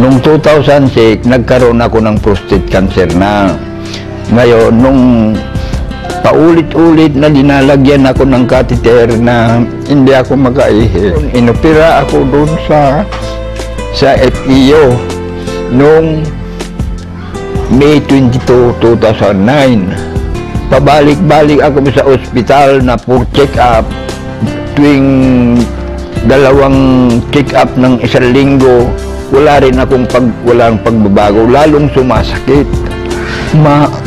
Noong 2006, nagkaroon ako ng prostate cancer na. Ngayon, nung paulit-ulit na dinalagyan ako ng catheter na hindi ako makaihi. Inopera ako doon sa FEO noong May 22, 2009. Pabalik-balik ako sa ospital na for check-up. Tuwing dalawang check-up ng isang linggo, wala rin akong walang pagbabago, lalong sumasakit.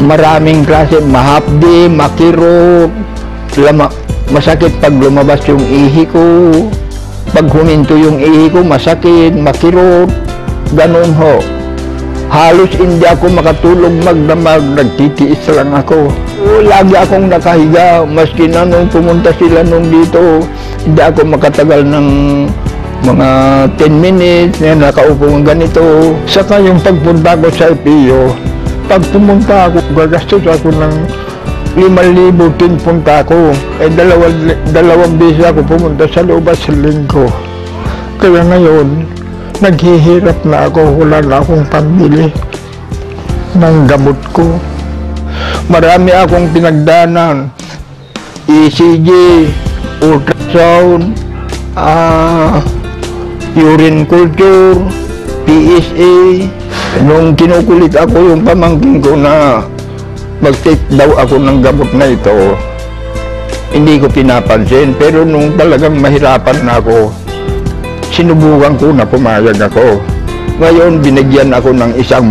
Maraming klase, mahapdi, makirot, masakit pag lumabas yung ihi ko, pag huminto yung ihi ko, masakit, makirot, ganun ho. Halos hindi ako makatulog magdamag, nagtitiis lang ako. Lagi akong nakahiga, maski na nung pumunta sila nung dito, hindi ako makatagal ng mga 10 minutes na nakaupo ng ganito. Saka yung pagpunta ko sa FEO, pag pumunta ako, gagastos ako ng 5,000 tin punta ko. Dalawang beses ako pumunta sa loob sa linggo. Kaya ngayon, naghihirap na ako, wala na akong pambili ng gamot ko. Marami akong pinagdanan, ECG, ultrasound, urine culture, PSA. Nung kinukulit ako yung pamangkin ko na mag-take daw ako ng gamot na ito, hindi ko pinapansin. Pero nung talagang mahirapan na ako, sinubukan ko na pumayag ako. Ngayon, binigyan ako ng isang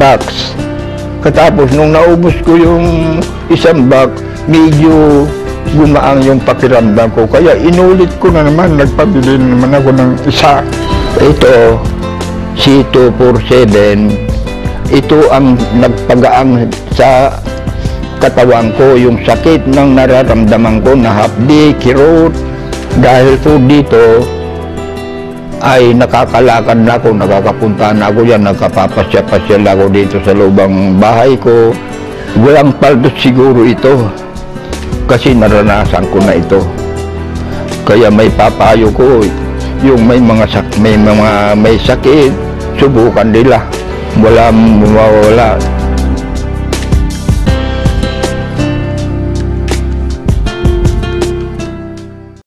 box. Katapos, nung naubos ko yung isang box, medyo gumaang yung pakiramdam ko. Kaya inulit ko na naman, nagpabili naman ako ng isa. Ito, C247, ito ang nagpagaang sa katawan ko, yung sakit ng nararamdaman ko na hapdi, kirot. Dahil po dito ay nakakalakad na ako, nakakapunta na ako yan, nakapapasya-pasyal ako dito sa lubang bahay ko. Walang paldos siguro ito kasi naranasan ko na ito. Kaya may papayo ko, yung may sakit, subukan nila. Wala mawawala.